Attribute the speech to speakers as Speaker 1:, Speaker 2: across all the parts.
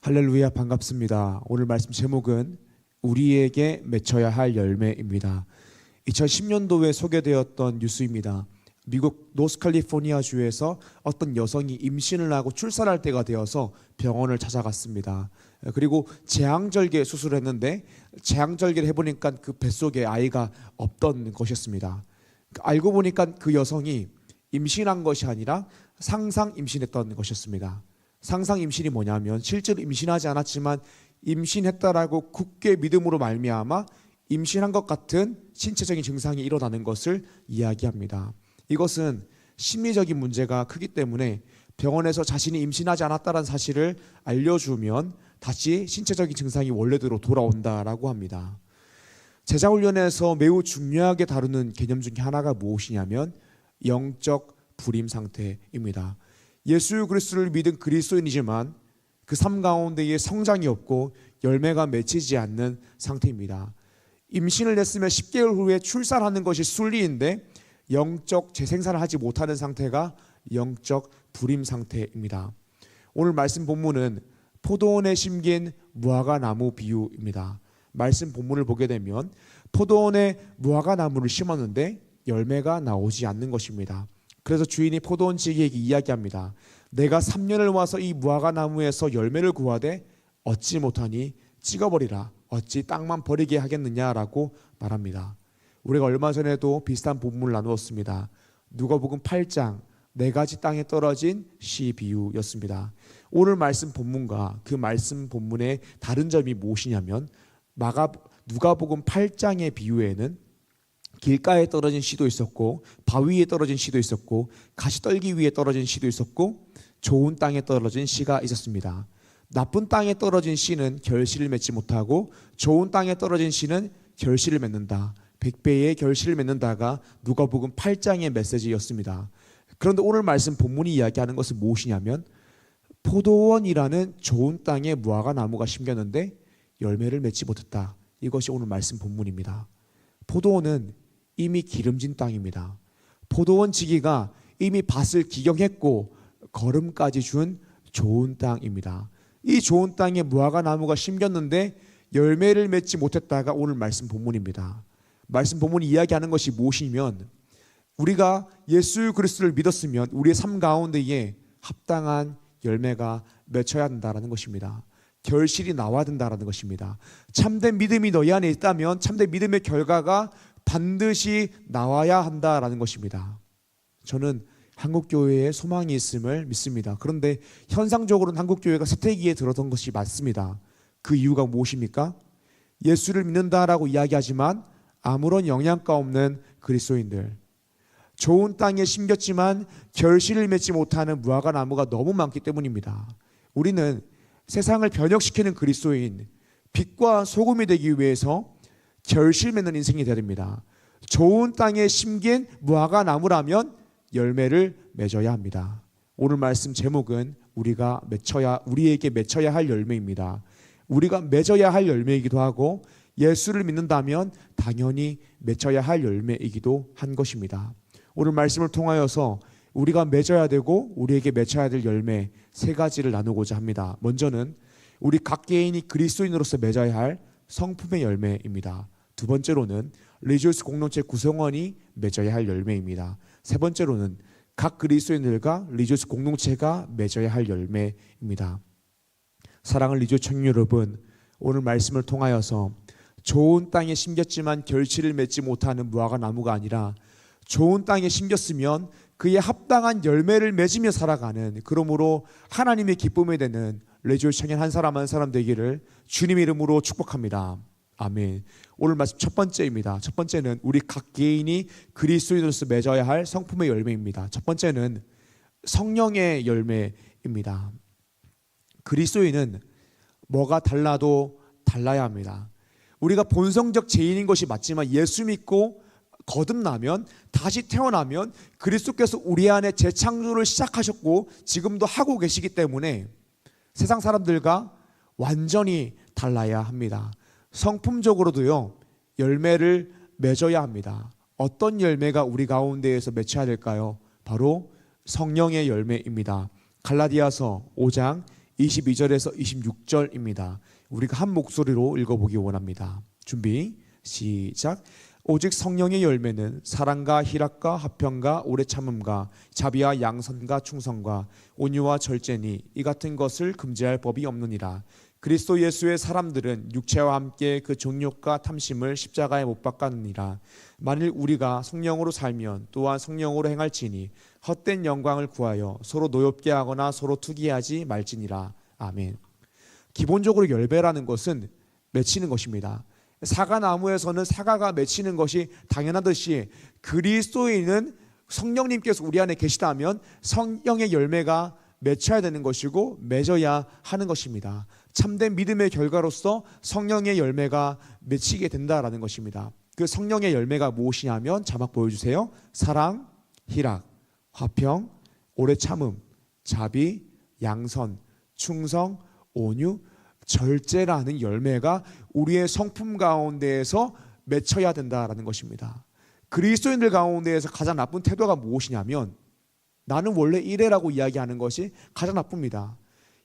Speaker 1: 할렐루야, 반갑습니다. 오늘 말씀 제목은 우리에게 맺혀야 할 열매입니다. 2010년도에 소개되었던 뉴스입니다. 미국 노스칼리포니아주에서 어떤 여성이 임신을 하고 출산할 때가 되어서 병원을 찾아갔습니다. 그리고 제왕절개 수술을 했는데 제왕절개를 해보니까 그 뱃속에 아이가 없던 것이었습니다. 알고 보니까 그 여성이 임신한 것이 아니라 상상 임신했던 것이었습니다. 상상 임신이 뭐냐면 실제로 임신하지 않았지만 임신했다라고 굳게 믿음으로 말미암아 임신한 것 같은 신체적인 증상이 일어나는 것을 이야기합니다. 이것은 심리적인 문제가 크기 때문에 병원에서 자신이 임신하지 않았다는 사실을 알려주면 다시 신체적인 증상이 원래대로 돌아온다라고 합니다. 제자훈련에서 매우 중요하게 다루는 개념 중에 하나가 무엇이냐면 영적 불임 상태입니다. 예수 그리스도를 믿은 그리스도인이지만 그 삶 가운데에 성장이 없고 열매가 맺히지 않는 상태입니다. 임신을 했으면 10개월 후에 출산하는 것이 순리인데 영적 재생산을 하지 못하는 상태가 영적 불임 상태입니다. 오늘 말씀 본문은 포도원에 심긴 무화과 나무 비유입니다. 말씀 본문을 보게 되면 포도원에 무화과 나무를 심었는데 열매가 나오지 않는 것입니다. 그래서 주인이 포도원지기에게 이야기합니다. 내가 3년을 와서 이 무화과 나무에서 열매를 구하되 얻지 못하니 찍어버리라. 어찌 땅만 버리게 하겠느냐라고 말합니다. 우리가 얼마 전에도 비슷한 본문을 나누었습니다. 누가복음 8장 4가지 땅에 떨어진 씨 비유였습니다. 오늘 말씀 본문과 그 말씀 본문의 다른 점이 무엇이냐면 누가복음 8장의 비유에는 길가에 떨어진 씨도 있었고 바위 위에 떨어진 씨도 있었고 가시떨기 위에 떨어진 씨도 있었고 좋은 땅에 떨어진 씨가 있었습니다. 나쁜 땅에 떨어진 씨는 결실을 맺지 못하고 좋은 땅에 떨어진 씨는 결실을 맺는다. 100배의 결실을 맺는다가 누가복음 8장의 메시지였습니다. 그런데 오늘 말씀 본문이 이야기하는 것은 무엇이냐면 포도원이라는 좋은 땅에 무화과 나무가 심겼는데 열매를 맺지 못했다. 이것이 오늘 말씀 본문입니다. 포도원은 이미 기름진 땅입니다. 포도원 지기가 이미 밭을 기경했고 거름까지 준 좋은 땅입니다. 이 좋은 땅에 무화과 나무가 심겼는데 열매를 맺지 못했다가 오늘 말씀 본문입니다. 말씀 본문이 이야기하는 것이 무엇이면 우리가 예수 그리스도를 믿었으면 우리의 삶 가운데에 합당한 열매가 맺혀야 한다는 것입니다. 결실이 나와야 된다는 것입니다. 참된 믿음이 너희 안에 있다면 참된 믿음의 결과가 반드시 나와야 한다는 것입니다. 저는 한국교회에 소망이 있음을 믿습니다. 그런데 현상적으로는 한국교회가 쇠퇴기에 들어선 것이 맞습니다. 그 이유가 무엇입니까? 예수를 믿는다라고 이야기하지만 아무런 영양가 없는 그리스도인들, 좋은 땅에 심겼지만 결실을 맺지 못하는 무화과 나무가 너무 많기 때문입니다. 우리는 세상을 변혁시키는 그리스도인, 빛과 소금이 되기 위해서 결실 맺는 인생이 되어야 됩니다. 좋은 땅에 심긴 무화과 나무라면 열매를 맺어야 합니다. 오늘 말씀 제목은 우리에게 맺혀야 할 열매입니다. 우리가 맺어야 할 열매이기도 하고 예수를 믿는다면 당연히 맺혀야 할 열매이기도 한 것입니다. 오늘 말씀을 통하여서 우리가 맺어야 되고 우리에게 맺혀야 될 열매 3가지를 나누고자 합니다. 먼저는 우리 각 개인이 그리스도인으로서 맺어야 할 성품의 열매입니다. 두 번째로는 리조스 공동체 구성원이 맺어야 할 열매입니다. 세 번째로는 각 그리스도인들과 리조스 공동체가 맺어야 할 열매입니다. 사랑하는 리조스 청년 여러분, 오늘 말씀을 통하여서 좋은 땅에 심겼지만 결실을 맺지 못하는 무화과 나무가 아니라 좋은 땅에 심겼으면 그에 합당한 열매를 맺으며 살아가는, 그러므로 하나님의 기쁨이 되는 리조스 청년 한 사람 한 사람 되기를 주님의 이름으로 축복합니다. 아멘. 오늘 말씀 첫 번째입니다. 첫 번째는 우리 각 개인이 그리스도인으로서 맺어야 할 성품의 열매입니다. 첫 번째는 성령의 열매입니다. 그리스도인은 뭐가 달라도 달라야 합니다. 우리가 본성적 죄인인 것이 맞지만 예수 믿고 거듭나면 다시 태어나면 그리스도께서 우리 안에 재창조를 시작하셨고 지금도 하고 계시기 때문에 세상 사람들과 완전히 달라야 합니다. 성품적으로도요, 열매를 맺어야 합니다. 어떤 열매가 우리 가운데에서 맺혀야 될까요? 바로 성령의 열매입니다. 갈라디아서 5장 22절에서 26절입니다. 우리가 한 목소리로 읽어보기 원합니다. 준비 시작. 오직 성령의 열매는 사랑과 희락과 화평과 오래 참음과 자비와 양선과 충성과 온유와 절제니 이 같은 것을 금지할 법이 없느니라. 그리스도 예수의 사람들은 육체와 함께 그 정욕과 탐심을 십자가에 못 박았느니라. 만일 우리가 성령으로 살면 또한 성령으로 행할지니 헛된 영광을 구하여 서로 노엽게 하거나 서로 투기하지 말지니라. 아멘. 기본적으로 열매라는 것은 맺히는 것입니다. 사과나무에서는 사과가 맺히는 것이 당연하듯이 그리스도인은 성령님께서 우리 안에 계시다면 성령의 열매가 맺혀야 되는 것이고 맺어야 하는 것입니다. 참된 믿음의 결과로서 성령의 열매가 맺히게 된다라는 것입니다. 그 성령의 열매가 무엇이냐면 자막 보여주세요. 사랑, 희락, 화평, 오래 참음, 자비, 양선, 충성, 온유, 절제라는 열매가 우리의 성품 가운데에서 맺혀야 된다라는 것입니다. 그리스도인들 가운데에서 가장 나쁜 태도가 무엇이냐면 나는 원래 이래라고 이야기하는 것이 가장 나쁩니다.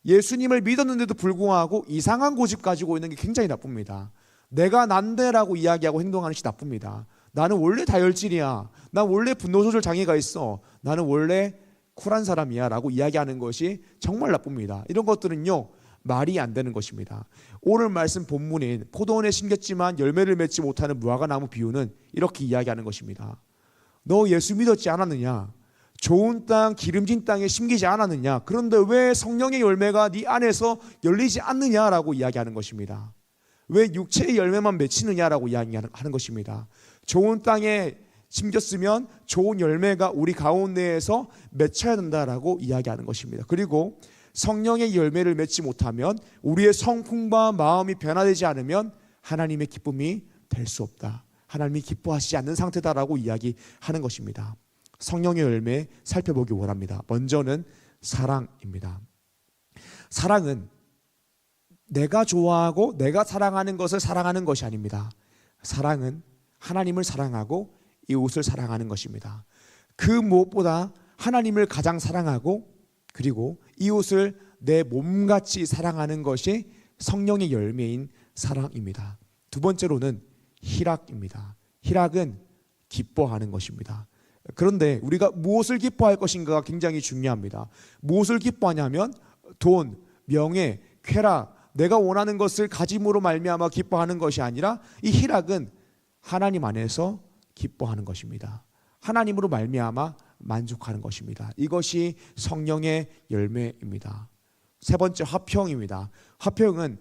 Speaker 1: 예수님을 믿었는데도 불구하고 이상한 고집 가지고 있는 게 굉장히 나쁩니다. 내가 난데라고 이야기하고 행동하는 것이 나쁩니다. 나는 원래 다혈질이야. 난 원래 분노 조절 장애가 있어. 나는 원래 쿨한 사람이야 라고 이야기하는 것이 정말 나쁩니다. 이런 것들은요 말이 안 되는 것입니다. 오늘 말씀 본문인 포도원에 심겼지만 열매를 맺지 못하는 무화과나무 비유는 이렇게 이야기하는 것입니다. 너 예수 믿었지 않았느냐? 좋은 땅 기름진 땅에 심기지 않았느냐? 그런데 왜 성령의 열매가 네 안에서 열리지 않느냐라고 이야기하는 것입니다. 왜 육체의 열매만 맺히느냐라고 이야기하는 것입니다. 좋은 땅에 심겼으면 좋은 열매가 우리 가운데에서 맺혀야 된다라고 이야기하는 것입니다. 그리고 성령의 열매를 맺지 못하면 우리의 성품과 마음이 변화되지 않으면 하나님의 기쁨이 될 수 없다. 하나님이 기뻐하시지 않는 상태다라고 이야기하는 것입니다. 성령의 열매 살펴보기 원합니다. 먼저는 사랑입니다. 사랑은 내가 좋아하고 내가 사랑하는 것을 사랑하는 것이 아닙니다. 사랑은 하나님을 사랑하고 이웃을 사랑하는 것입니다. 그 무엇보다 하나님을 가장 사랑하고 그리고 이웃을 내 몸같이 사랑하는 것이 성령의 열매인 사랑입니다. 두 번째로는 희락입니다. 희락은 기뻐하는 것입니다. 그런데 우리가 무엇을 기뻐할 것인가가 굉장히 중요합니다. 무엇을 기뻐하냐면 돈, 명예, 쾌락, 내가 원하는 것을 가짐으로 말미암아 기뻐하는 것이 아니라 이 희락은 하나님 안에서 기뻐하는 것입니다. 하나님으로 말미암아 만족하는 것입니다. 이것이 성령의 열매입니다. 세 번째 화평입니다. 화평은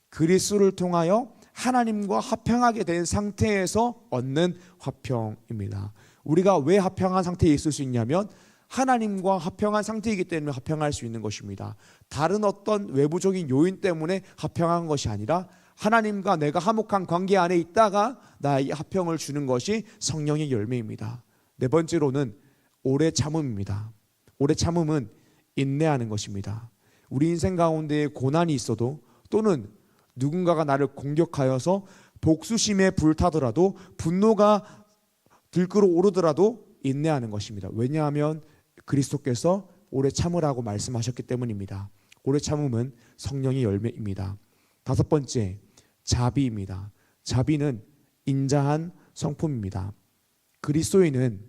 Speaker 1: 그리스도를 통하여 하나님과 화평하게 된 상태에서 얻는 화평입니다. 우리가 왜 화평한 상태에 있을 수 있냐면 하나님과 화평한 상태이기 때문에 화평할 수 있는 것입니다. 다른 어떤 외부적인 요인 때문에 화평한 것이 아니라 하나님과 내가 화목한 관계 안에 있다가 나의 화평을 주는 것이 성령의 열매입니다. 네 번째로는 오래 참음입니다. 오래 참음은 인내하는 것입니다. 우리 인생 가운데 고난이 있어도 또는 누군가가 나를 공격하여서 복수심에 불타더라도 분노가 들끓어 오르더라도 인내하는 것입니다. 왜냐하면 그리스도께서 오래 참으라고 말씀하셨기 때문입니다. 오래 참음은 성령의 열매입니다. 다섯 번째, 자비입니다. 자비는 인자한 성품입니다. 그리스도인은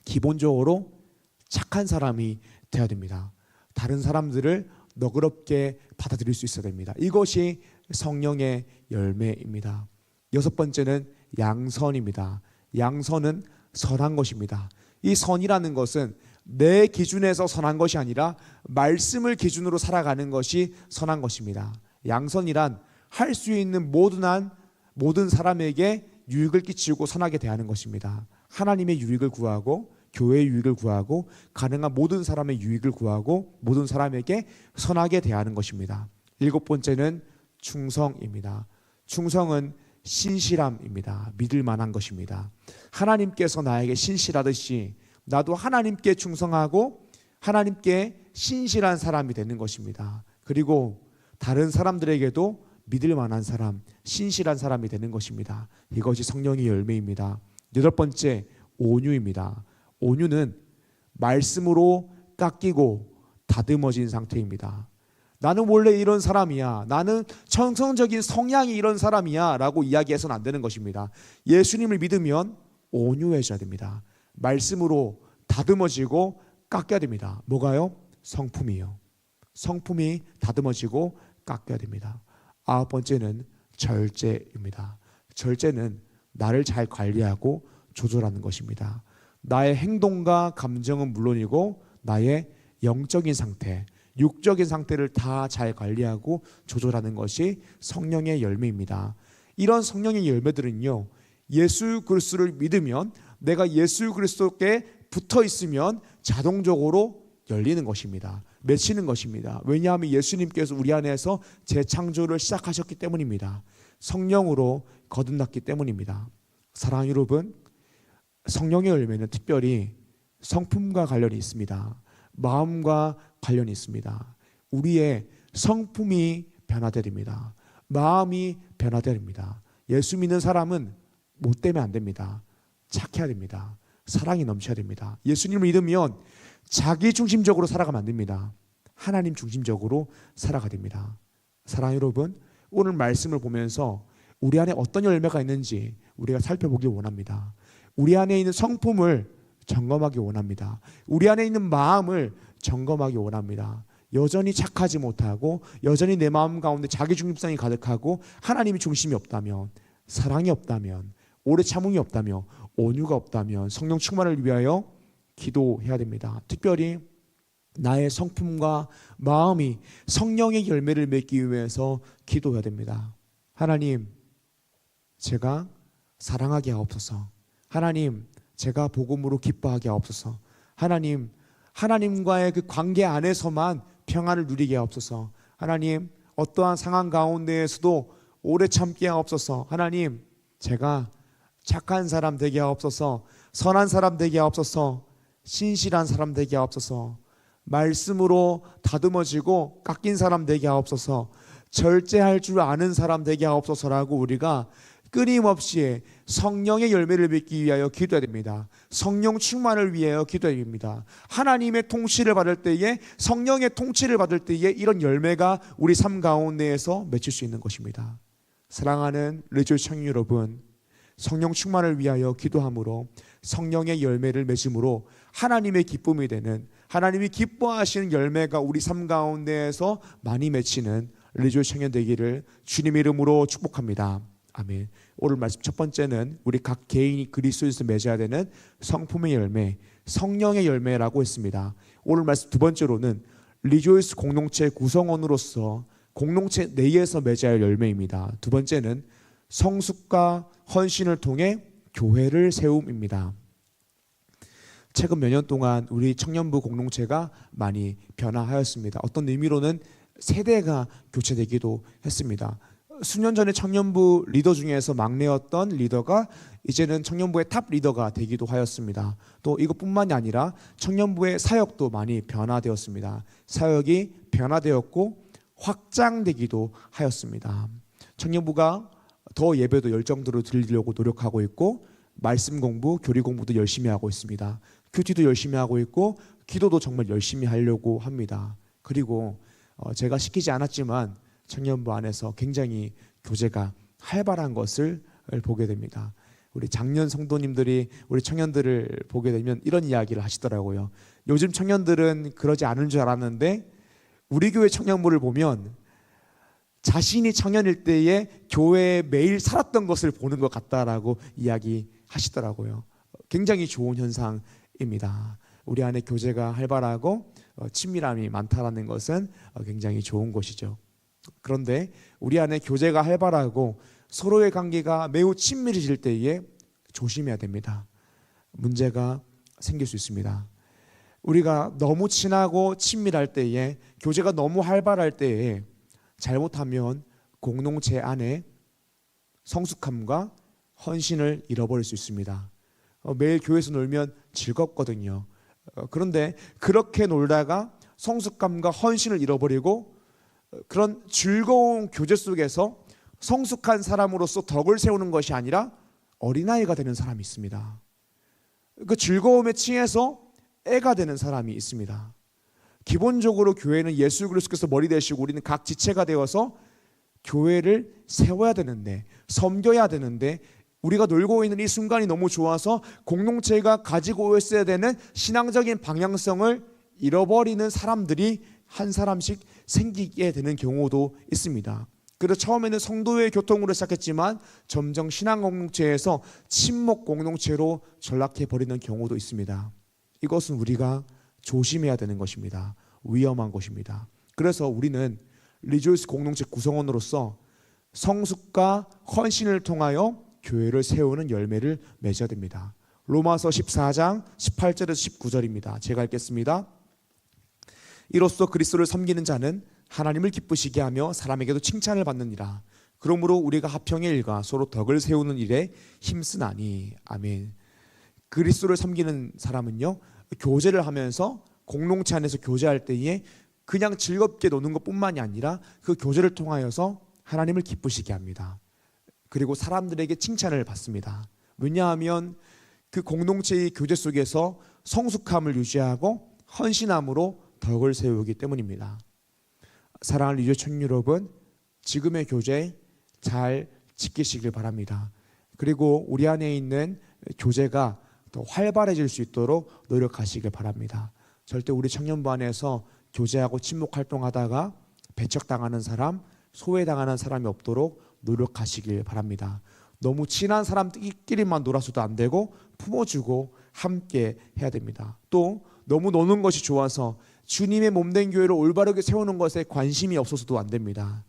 Speaker 1: 기본적으로 착한 사람이 되어야 됩니다. 다른 사람들을 너그럽게 받아들일 수 있어야 됩니다. 이것이 성령의 열매입니다. 여섯 번째는 양선입니다. 양선은 선한 것입니다. 이 선이라는 것은 내 기준에서 선한 것이 아니라 말씀을 기준으로 살아가는 것이 선한 것입니다. 양선이란 할 수 있는 모든 사람에게 유익을 끼치고 선하게 대하는 것입니다. 하나님의 유익을 구하고 교회의 유익을 구하고 가능한 모든 사람의 유익을 구하고 모든 사람에게 선하게 대하는 것입니다. 일곱 번째는 충성입니다. 충성은 신실함입니다. 믿을 만한 것입니다. 하나님께서 나에게 신실하듯이 나도 하나님께 충성하고 하나님께 신실한 사람이 되는 것입니다. 그리고 다른 사람들에게도 믿을 만한 사람, 신실한 사람이 되는 것입니다. 이것이 성령의 열매입니다. 여덟 번째, 온유입니다. 온유는 말씀으로 깎이고 다듬어진 상태입니다. 나는 원래 이런 사람이야, 나는 정성적인 성향이 이런 사람이야 라고 이야기해서는 안 되는 것입니다. 예수님을 믿으면 온유해져야 됩니다. 말씀으로 다듬어지고 깎여야 됩니다. 뭐가요? 성품이요. 성품이 다듬어지고 깎여야 됩니다. 9번째는 절제입니다. 절제는 나를 잘 관리하고 조절하는 것입니다. 나의 행동과 감정은 물론이고 나의 영적인 상태, 육적인 상태를 다 잘 관리하고 조절하는 것이 성령의 열매입니다. 이런 성령의 열매들은요, 예수 그리스도를 믿으면, 내가 예수 그리스도께 붙어 있으면 자동적으로 열리는 것입니다. 맺히는 것입니다. 왜냐하면 예수님께서 우리 안에서 재창조를 시작하셨기 때문입니다. 성령으로 거듭났기 때문입니다. 사랑하는 여러분, 성령의 열매는 특별히 성품과 관련이 있습니다. 마음과 관련이 있습니다. 우리의 성품이 변화되어야 됩니다. 마음이 변화되어야 됩니다. 예수 믿는 사람은 못되면 안 됩니다. 착해야 됩니다. 사랑이 넘쳐야 됩니다. 예수님을 믿으면 자기 중심적으로 살아가면 안 됩니다. 하나님 중심적으로 살아가야 됩니다. 사랑하는 여러분, 오늘 말씀을 보면서 우리 안에 어떤 열매가 있는지 우리가 살펴보길 원합니다. 우리 안에 있는 성품을 점검하기 원합니다. 우리 안에 있는 마음을 점검하기 원합니다. 여전히 착하지 못하고 여전히 내 마음 가운데 자기 중심성이 가득하고 하나님이 중심이 없다면, 사랑이 없다면, 오래 참음이 없다면, 온유가 없다면 성령 충만을 위하여 기도해야 됩니다. 특별히 나의 성품과 마음이 성령의 열매를 맺기 위해서 기도해야 됩니다. 하나님, 제가 사랑하게 하옵소서. 하나님, 제가 복음으로 기뻐하게 하옵소서. 하나님, 하나님과의 그 관계 안에서만 평안을 누리게 하옵소서. 하나님, 어떠한 상황 가운데에서도 오래 참게 하옵소서. 하나님, 제가 착한 사람 되게 하옵소서. 선한 사람 되게 하옵소서. 신실한 사람 되게 하옵소서. 말씀으로 다듬어지고 깎인 사람 되게 하옵소서. 절제할 줄 아는 사람 되게 하옵소서라고 우리가 끊임없이 성령의 열매를 맺기 위하여 기도해야 됩니다. 성령 충만을 위하여 기도해야 됩니다. 하나님의 통치를 받을 때에, 성령의 통치를 받을 때에 이런 열매가 우리 삶 가운데에서 맺힐 수 있는 것입니다. 사랑하는 리조이 청년 여러분, 성령 충만을 위하여 기도함으로 성령의 열매를 맺음으로 하나님의 기쁨이 되는, 하나님이 기뻐하시는 열매가 우리 삶 가운데에서 많이 맺히는 리조이 청년 되기를 주님 이름으로 축복합니다. 아멘. 오늘 말씀 첫 번째는 우리 각 개인이 그리스도에서 맺어야 되는 성품의 열매, 성령의 열매라고 했습니다. 오늘 말씀 두 번째로는 리조이스 공동체 구성원으로서 공동체 내에서 맺어야 할 열매입니다. 두 번째는 성숙과 헌신을 통해 교회를 세움입니다. 최근 몇 년 동안 우리 청년부 공동체가 많이 변화하였습니다. 어떤 의미로는 세대가 교체되기도 했습니다. 수년 전에 청년부 리더 중에서 막내였던 리더가 이제는 청년부의 탑 리더가 되기도 하였습니다. 또 이것뿐만이 아니라 청년부의 사역도 많이 변화되었습니다. 사역이 변화되었고 확장되기도 하였습니다. 청년부가 더 예배도 열정대로 드리려고 노력하고 있고, 말씀 공부, 교리 공부도 열심히 하고 있습니다. 큐티도 열심히 하고 있고, 기도도 정말 열심히 하려고 합니다. 그리고 제가 시키지 않았지만 청년부 안에서 굉장히 교제가 활발한 것을 보게 됩니다. 우리 작년 성도님들이 우리 청년들을 보게 되면 이런 이야기를 하시더라고요. 요즘 청년들은 그러지 않은 줄 알았는데 우리 교회 청년부를 보면 자신이 청년일 때에 교회에 매일 살았던 것을 보는 것 같다라고 이야기하시더라고요. 굉장히 좋은 현상입니다. 우리 안에 교제가 활발하고 친밀함이 많다라는 것은 굉장히 좋은 것이죠. 그런데 우리 안에 교제가 활발하고 서로의 관계가 매우 친밀해질 때에 조심해야 됩니다. 문제가 생길 수 있습니다. 우리가 너무 친하고 친밀할 때에, 교제가 너무 활발할 때에 잘못하면 공동체 안에 성숙함과 헌신을 잃어버릴 수 있습니다. 매일 교회에서 놀면 즐겁거든요. 그런데 그렇게 놀다가 성숙함과 헌신을 잃어버리고 그런 즐거운 교제 속에서 성숙한 사람으로서 덕을 세우는 것이 아니라 어린아이가 되는 사람이 있습니다. 그 즐거움에 취해서 애가 되는 사람이 있습니다. 기본적으로 교회는 예수 그리스도께서 머리 되시고 우리는 각 지체가 되어서 교회를 세워야 되는데, 섬겨야 되는데, 우리가 놀고 있는 이 순간이 너무 좋아서 공동체가 가지고 있어야 되는 신앙적인 방향성을 잃어버리는 사람들이 한 사람씩 생기게 되는 경우도 있습니다. 그래서 처음에는 성도의 교통으로 시작했지만 점점 신앙 공동체에서 친목 공동체로 전락해 버리는 경우도 있습니다. 이것은 우리가 조심해야 되는 것입니다. 위험한 것입니다. 그래서 우리는 리조이스 공동체 구성원으로서 성숙과 헌신을 통하여 교회를 세우는 열매를 맺어야 됩니다. 로마서 14장 18절에서 19절입니다. 제가 읽겠습니다. 이로써 그리스도를 섬기는 자는 하나님을 기쁘시게 하며 사람에게도 칭찬을 받느니라. 그러므로 우리가 화평의 일과 서로 덕을 세우는 일에 힘쓰나니. 아멘. 그리스도를 섬기는 사람은요, 교제를 하면서 공동체 안에서 교제할 때에 그냥 즐겁게 노는 것뿐만이 아니라 그 교제를 통하여서 하나님을 기쁘시게 합니다. 그리고 사람들에게 칭찬을 받습니다. 왜냐하면 그 공동체의 교제 속에서 성숙함을 유지하고 헌신함으로 덕을 세우기 때문입니다. 사랑하는 리조 청년 여러분, 지금의 교제 잘 지키시길 바랍니다. 그리고 우리 안에 있는 교제가 더 활발해질 수 있도록 노력하시길 바랍니다. 절대 우리 청년부 안에서 교제하고 친목 활동하다가 배척당하는 사람, 소외당하는 사람이 없도록 노력하시길 바랍니다. 너무 친한 사람끼리만 놀아서도 안 되고 품어주고 함께 해야 됩니다. 또 너무 노는 것이 좋아서 주님의 몸된 교회를 올바르게 세우는 것에 관심이 없어서도 안 됩니다.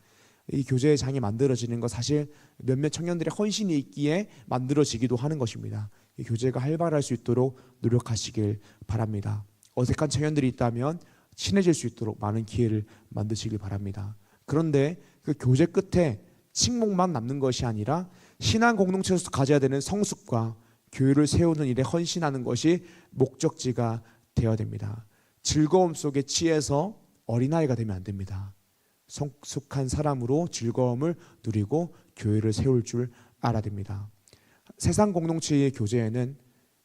Speaker 1: 이 교제의 장이 만들어지는 것 사실 몇몇 청년들의 헌신이 있기에 만들어지기도 하는 것입니다. 이 교제가 활발할 수 있도록 노력하시길 바랍니다. 어색한 청년들이 있다면 친해질 수 있도록 많은 기회를 만드시길 바랍니다. 그런데 그 교제 끝에 칭목만 남는 것이 아니라 신앙 공동체에서 가져야 되는 성숙과 교회를 세우는 일에 헌신하는 것이 목적지가 되어야 됩니다. 즐거움 속에 취해서 어린아이가 되면 안 됩니다. 성숙한 사람으로 즐거움을 누리고 교회를 세울 줄 알아야 됩니다. 세상 공동체의 교제에는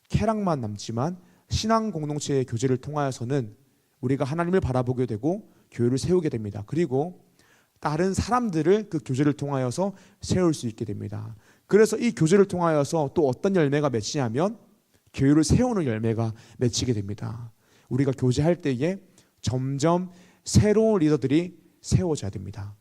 Speaker 1: 쾌락만 남지만 신앙 공동체의 교제를 통하여서는 우리가 하나님을 바라보게 되고 교회를 세우게 됩니다. 그리고 다른 사람들을 그 교제를 통하여서 세울 수 있게 됩니다. 그래서 이 교제를 통하여서 또 어떤 열매가 맺히냐면 교회를 세우는 열매가 맺히게 됩니다. 우리가 교제할 때에 점점 새로운 리더들이 세워져야 됩니다.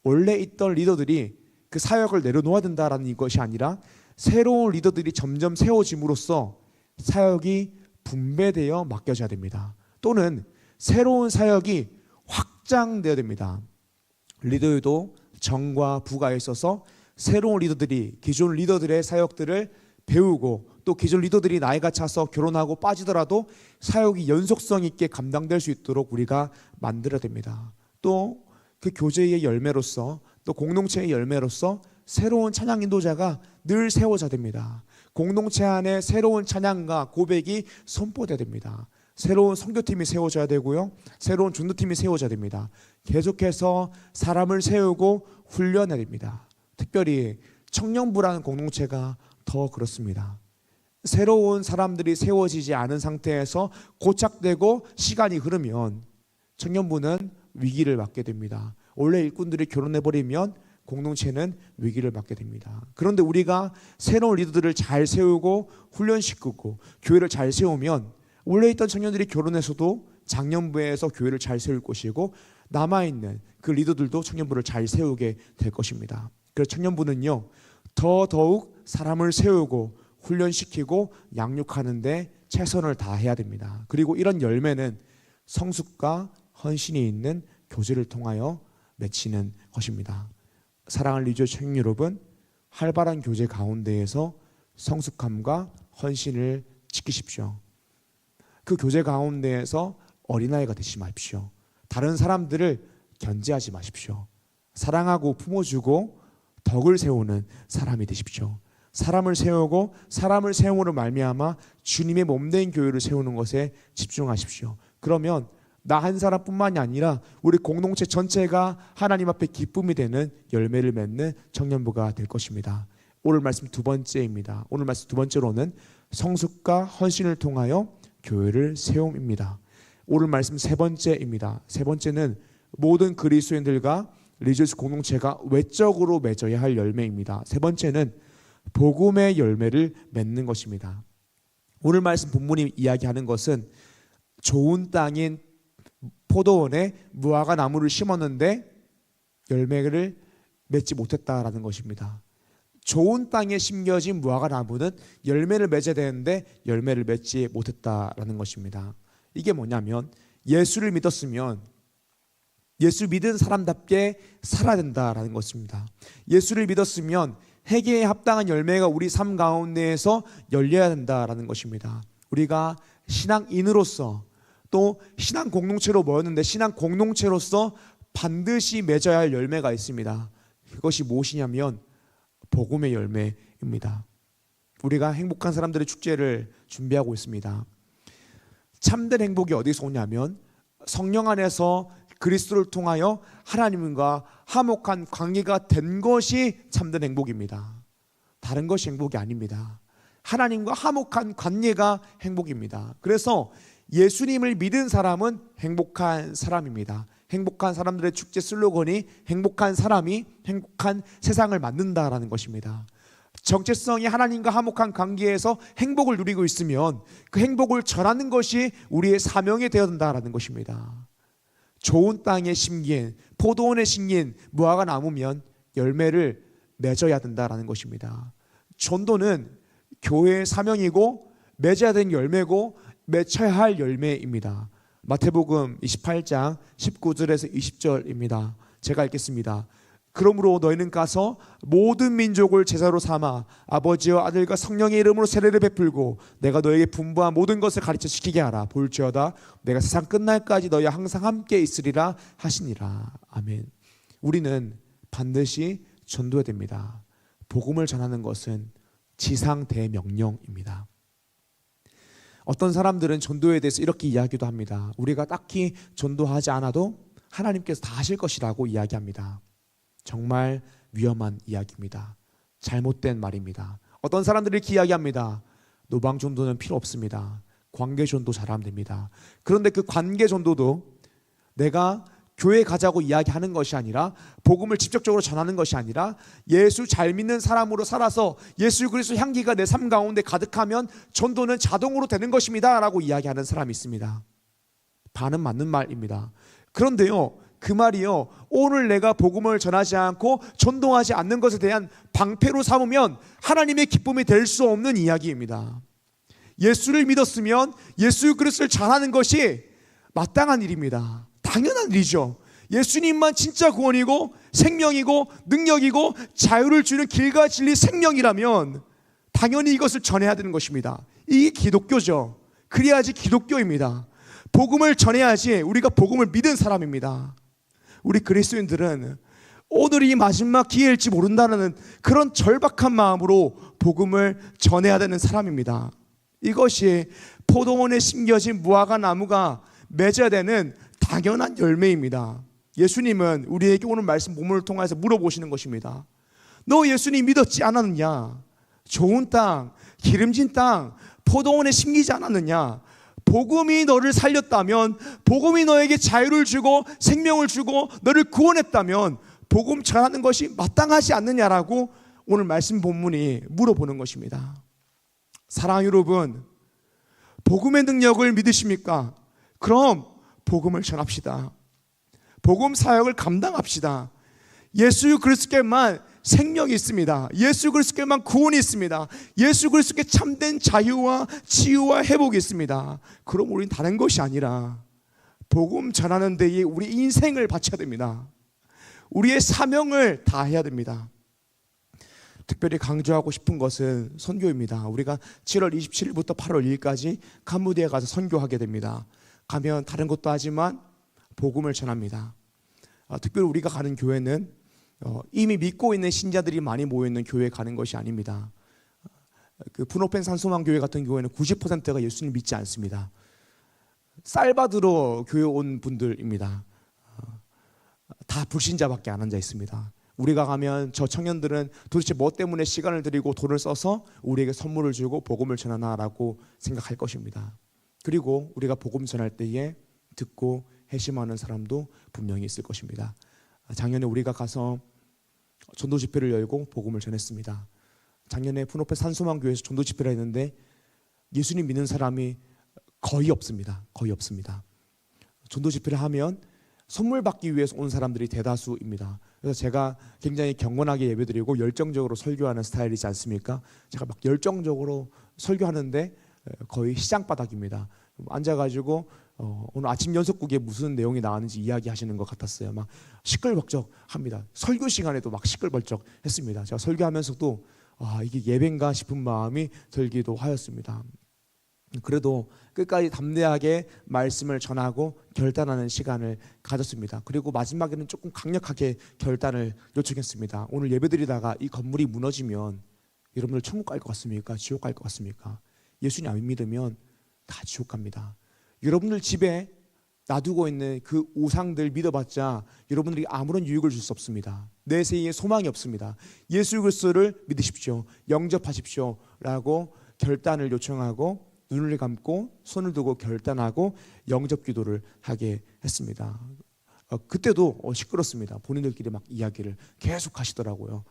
Speaker 1: 원래 있던 리더들이 그 사역을 내려놓아야 된다는 것이 아니라 새로운 리더들이 점점 세워짐으로써 사역이 분배되어 맡겨져야 됩니다. 또는 새로운 사역이 확장되어야 됩니다. 리더에도 정과 부가 있어서 새로운 리더들이 기존 리더들의 사역들을 배우고 또 기존 리더들이 나이가 차서 결혼하고 빠지더라도 사역이 연속성 있게 감당될 수 있도록 우리가 만들어야 됩니다. 또 그 교제의 열매로서 또 공동체의 열매로서 새로운 찬양 인도자가 늘 세워져야 됩니다. 공동체 안에 새로운 찬양과 고백이 선포돼야 됩니다. 새로운 선교팀이 세워져야 되고요. 새로운 전도팀이 세워져야 됩니다. 계속해서 사람을 세우고 훈련해야 됩니다. 특별히 청년부라는 공동체가 더 그렇습니다. 새로운 사람들이 세워지지 않은 상태에서 고착되고 시간이 흐르면 청년부는 위기를 맞게 됩니다. 원래 일꾼들이 결혼해버리면 공동체는 위기를 맞게 됩니다. 그런데 우리가 새로운 리더들을 잘 세우고 훈련시키고 교회를 잘 세우면 원래 있던 청년들이 결혼해서도 장년부에서 교회를 잘 세울 것이고 남아있는 그 리더들도 청년부를 잘 세우게 될 것입니다. 그래서 청년부는요 더더욱 사람을 세우고 훈련시키고 양육하는 데 최선을 다해야 됩니다. 그리고 이런 열매는 성숙과 헌신이 있는 교제를 통하여 맺히는 것입니다. 사랑하는 리조 청년 여러분, 활발한 교제 가운데에서 성숙함과 헌신을 지키십시오. 그 교제 가운데에서 어린아이가 되지 마십시오. 다른 사람들을 견제하지 마십시오. 사랑하고 품어주고 덕을 세우는 사람이 되십시오. 사람을 세우고 사람을 세움으로 말미암아 주님의 몸된 교회를 세우는 것에 집중하십시오. 그러면 나 한 사람뿐만이 아니라 우리 공동체 전체가 하나님 앞에 기쁨이 되는 열매를 맺는 청년부가 될 것입니다. 오늘 말씀 두 번째입니다. 오늘 말씀 두 번째로는 성숙과 헌신을 통하여 교회를 세움입니다. 오늘 말씀 세 번째입니다. 세 번째는 모든 그리스도인들과 리조스 공동체가 외적으로 맺어야 할 열매입니다. 세 번째는 복음의 열매를 맺는 것입니다. 오늘 말씀 본문이 이야기하는 것은 좋은 땅인 포도원에 무화과 나무를 심었는데 열매를 맺지 못했다라는 것입니다. 좋은 땅에 심겨진 무화과 나무는 열매를 맺어야 되는데 열매를 맺지 못했다라는 것입니다. 이게 뭐냐면 예수를 믿었으면 예수 믿은 사람답게 살아야 된다라는 것입니다. 예수를 믿었으면 회개에 합당한 열매가 우리 삶 가운데에서 열려야 된다라는 것입니다. 우리가 신앙인으로서 또 신앙 공동체로 모였는데 신앙 공동체로서 반드시 맺어야 할 열매가 있습니다. 그것이 무엇이냐면 복음의 열매입니다. 우리가 행복한 사람들의 축제를 준비하고 있습니다. 참된 행복이 어디서 오냐면 성령 안에서 그리스도를 통하여 하나님과 화목한 관계가 된 것이 참된 행복입니다. 다른 것이 행복이 아닙니다. 하나님과 화목한 관계가 행복입니다. 그래서 예수님을 믿은 사람은 행복한 사람입니다. 행복한 사람들의 축제 슬로건이 행복한 사람이 행복한 세상을 만든다라는 것입니다. 정체성이 하나님과 화목한 관계에서 행복을 누리고 있으면 그 행복을 전하는 것이 우리의 사명이 되어야 된다라는 것입니다. 좋은 땅에 심긴 포도원에 심긴 무화과 나무면 열매를 맺어야 된다라는 것입니다. 전도는 교회의 사명이고 맺어야 되는 열매고 맺혀야 할 열매입니다. 마태복음 28장 19절에서 20절입니다. 제가 읽겠습니다. 그러므로 너희는 가서 모든 민족을 제자로 삼아 아버지와 아들과 성령의 이름으로 세례를 베풀고 내가 너에게 분부한 모든 것을 가르쳐 지키게 하라. 볼지어다 내가 세상 끝날까지 너희와 항상 함께 있으리라 하시니라. 아멘. 우리는 반드시 전도해야 됩니다. 복음을 전하는 것은 지상 대명령입니다. 어떤 사람들은 전도에 대해서 이렇게 이야기도 합니다. 우리가 딱히 전도하지 않아도 하나님께서 다 하실 것이라고 이야기합니다. 정말 위험한 이야기입니다. 잘못된 말입니다. 어떤 사람들이 이렇게 이야기합니다. 노방 전도는 필요 없습니다. 관계 전도 잘하면 됩니다. 그런데 그 관계 전도도 내가 교회 가자고 이야기하는 것이 아니라 복음을 직접적으로 전하는 것이 아니라 예수 잘 믿는 사람으로 살아서 예수 그리스도 향기가 내 삶 가운데 가득하면 전도는 자동으로 되는 것입니다 라고 이야기하는 사람이 있습니다. 반은 맞는 말입니다. 그런데요, 그 말이요, 오늘 내가 복음을 전하지 않고 전도하지 않는 것에 대한 방패로 삼으면 하나님의 기쁨이 될 수 없는 이야기입니다. 예수를 믿었으면 예수 그리스도를 전하는 것이 마땅한 일입니다. 당연한 일이죠. 예수님만 진짜 구원이고 생명이고 능력이고 자유를 주는 길과 진리 생명이라면 당연히 이것을 전해야 되는 것입니다. 이게 기독교죠. 그래야지 기독교입니다. 복음을 전해야지 우리가 복음을 믿은 사람입니다. 우리 그리스도인들은 오늘이 마지막 기회일지 모른다는 그런 절박한 마음으로 복음을 전해야 되는 사람입니다. 이것이 포도원에 심겨진 무화과 나무가 맺어야 되는 당연한 열매입니다. 예수님은 우리에게 오늘 말씀 본문을 통해서 물어보시는 것입니다. 너 예수님 믿었지 않았느냐? 좋은 땅, 기름진 땅, 포도원에 심기지 않았느냐? 복음이 너를 살렸다면, 복음이 너에게 자유를 주고 생명을 주고 너를 구원했다면 복음 전하는 것이 마땅하지 않느냐라고 오늘 말씀 본문이 물어보는 것입니다. 사랑하는 여러분, 복음의 능력을 믿으십니까? 그럼 복음을 전합시다. 복음 사역을 감당합시다. 예수 그리스도께만 생명이 있습니다. 예수 그리스도께만 구원이 있습니다. 예수 그리스도께 참된 자유와 치유와 회복이 있습니다. 그럼 우리는 다른 것이 아니라 복음 전하는 데에 우리 인생을 바쳐야 됩니다. 우리의 사명을 다해야 됩니다. 특별히 강조하고 싶은 것은 선교입니다. 우리가 7월 27일부터 8월 2일까지 캄보디아에 가서 선교하게 됩니다. 가면 다른 것도 하지만 복음을 전합니다. 특별히 우리가 가는 교회는 이미 믿고 있는 신자들이 많이 모여있는 교회에 가는 것이 아닙니다. 그 푸노펜 산소만 교회 같은 경우에는 90%가 예수님 믿지 않습니다. 쌀받으러 교회 온 분들입니다. 다 불신자밖에 안 앉아 있습니다. 우리가 가면 저 청년들은 도대체 뭐 때문에 시간을 들이고 돈을 써서 우리에게 선물을 주고 복음을 전하나라고 생각할 것입니다. 그리고 우리가 복음 전할 때에 듣고 회심하는 사람도 분명히 있을 것입니다. 작년에 우리가 가서 전도 집회를 열고 복음을 전했습니다. 작년에 푸노페 산소망교회에서 전도 집회를 했는데 예수님 믿는 사람이 거의 없습니다. 거의 없습니다. 전도 집회를 하면 선물 받기 위해서 온 사람들이 대다수입니다. 그래서 제가 굉장히 경건하게 예배드리고 열정적으로 설교하는 스타일이지 않습니까? 제가 막 열정적으로 설교하는데 거의 시장바닥입니다. 앉아가지고 오늘 아침 연속국에 무슨 내용이 나왔는지 이야기하시는 것 같았어요. 막 시끌벅적합니다. 설교 시간에도 막 시끌벅적했습니다. 제가 설교하면서도 이게 예배인가 싶은 마음이 들기도 하였습니다. 그래도 끝까지 담대하게 말씀을 전하고 결단하는 시간을 가졌습니다. 그리고 마지막에는 조금 강력하게 결단을 요청했습니다. 오늘 예배드리다가 이 건물이 무너지면 여러분들 천국 갈 것 같습니까? 지옥 갈 것 같습니까? 예수님 안 믿으면 다 지옥 갑니다. 여러분들 집에 놔두고 있는 그 우상들 믿어봤자 여러분들이 아무런 유익을 줄 수 없습니다. 내세에 소망이 없습니다. 예수 그리스도를 믿으십시오. 영접하십시오 라고 결단을 요청하고 눈을 감고 손을 두고 결단하고 영접 기도를 하게 했습니다. 그때도 시끄럽습니다. 본인들끼리 막 이야기를 계속 하시더라고요.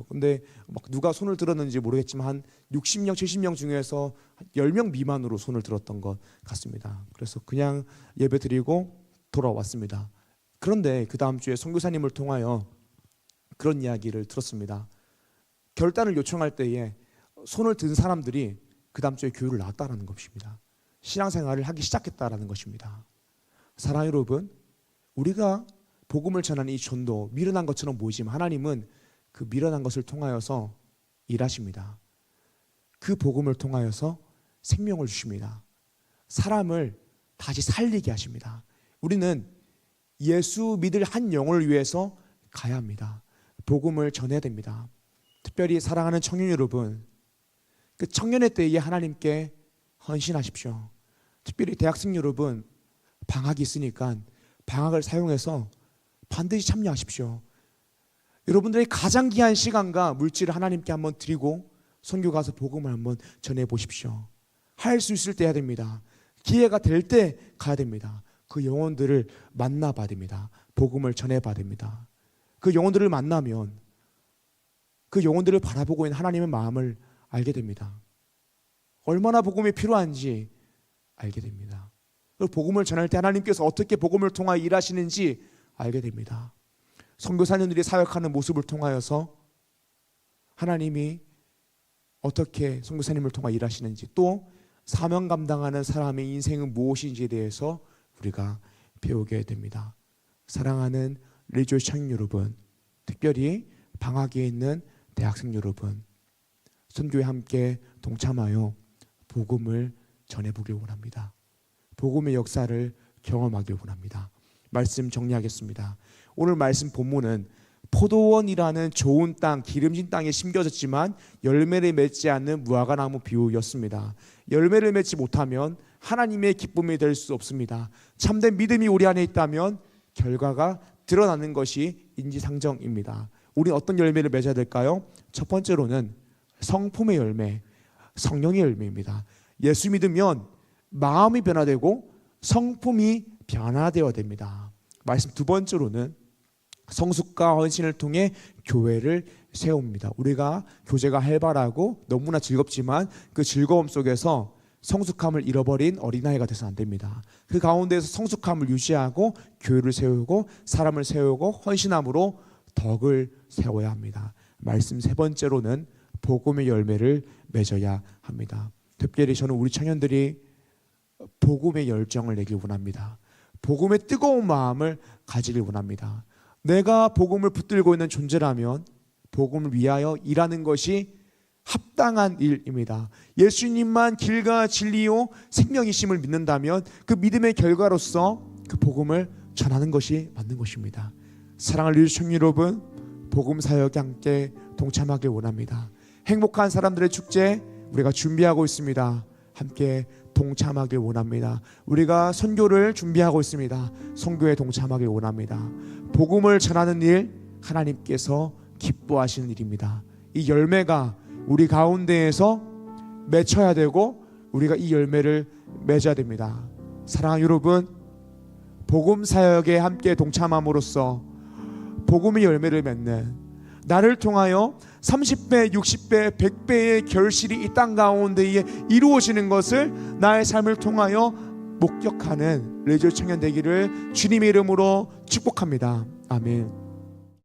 Speaker 1: 근데 막 누가 손을 들었는지 모르겠지만 한 60명, 70명 중에서 10명 미만으로 손을 들었던 것 같습니다. 그래서 그냥 예배 드리고 돌아왔습니다. 그런데 그 다음 주에 선교사님을 통하여 그런 이야기를 들었습니다. 결단을 요청할 때에 손을 든 사람들이 그 다음 주에 교회를 나왔다는 것입니다. 신앙생활을 하기 시작했다는 것입니다. 사랑하는 여러분, 우리가 복음을 전하는 이 전도 미련한 것처럼 보이지만 하나님은 그 미련한 것을 통하여서 일하십니다. 그 복음을 통하여서 생명을 주십니다. 사람을 다시 살리게 하십니다. 우리는 예수 믿을 한 영혼을 위해서 가야 합니다. 복음을 전해야 됩니다. 특별히 사랑하는 청년 여러분, 그 청년의 때에 하나님께 헌신하십시오. 특별히 대학생 여러분, 방학이 있으니까 방학을 사용해서 반드시 참여하십시오. 여러분들의 가장 귀한 시간과 물질을 하나님께 한번 드리고 선교 가서 복음을 한번 전해 보십시오. 할 수 있을 때 해야 됩니다. 기회가 될 때 가야 됩니다. 그 영혼들을 만나봐야 됩니다. 복음을 전해봐야 됩니다. 그 영혼들을 만나면 그 영혼들을 바라보고 있는 하나님의 마음을 알게 됩니다. 얼마나 복음이 필요한지 알게 됩니다. 복음을 전할 때 하나님께서 어떻게 복음을 통하여 일하시는지 알게 됩니다. 선교사님들이 사역하는 모습을 통하여서 하나님이 어떻게 선교사님을 통하여 일하시는지, 또 사명 감당하는 사람의 인생은 무엇인지에 대해서 우리가 배우게 됩니다. 사랑하는 리조스 청년 여러분, 특별히 방학에 있는 대학생 여러분, 선교에 함께 동참하여 복음을 전해보길 원합니다. 복음의 역사를 경험하길 원합니다. 말씀 정리하겠습니다. 오늘 말씀 본문은 포도원이라는 좋은 땅, 기름진 땅에 심겨졌지만 열매를 맺지 않는 무화과나무 비유였습니다. 열매를 맺지 못하면 하나님의 기쁨이 될 수 없습니다. 참된 믿음이 우리 안에 있다면 결과가 드러나는 것이 인지상정입니다. 우리 어떤 열매를 맺어야 될까요? 첫 번째로는 성품의 열매, 성령의 열매입니다. 예수 믿으면 마음이 변화되고 성품이 변화되어야 됩니다. 말씀 두 번째로는 성숙과 헌신을 통해 교회를 세웁니다. 우리가 교제가 활발하고 너무나 즐겁지만 그 즐거움 속에서 성숙함을 잃어버린 어린아이가 돼서는 안 됩니다. 그 가운데에서 성숙함을 유지하고 교회를 세우고 사람을 세우고 헌신함으로 덕을 세워야 합니다. 말씀 세 번째로는 복음의 열매를 맺어야 합니다. 특별히 저는 우리 청년들이 복음의 열정을 내길 원합니다. 복음의 뜨거운 마음을 가지길 원합니다. 내가 복음을 붙들고 있는 존재라면 복음을 위하여 일하는 것이 합당한 일입니다. 예수님만 길과 진리요 생명이심을 믿는다면 그 믿음의 결과로서 그 복음을 전하는 것이 맞는 것입니다. 사랑하는 리조스 여러분, 복음 사역에 함께 동참하길 원합니다. 행복한 사람들의 축제 우리가 준비하고 있습니다. 함께 동참하길 원합니다. 우리가 선교를 준비하고 있습니다. 선교에 동참하길 원합니다. 복음을 전하는 일, 하나님께서 기뻐하시는 일입니다. 이 열매가 우리 가운데에서 맺혀야 되고 우리가 이 열매를 맺어야 됩니다. 사랑하는 여러분, 복음 사역에 함께 동참함으로써 복음의 열매를 맺는, 나를 통하여 30배, 60배, 100배의 결실이 이 땅 가운데에 이루어지는 것을 나의 삶을 통하여 목격하는 레이저 청년 되기를 주님의 이름으로 축복합니다. 아멘.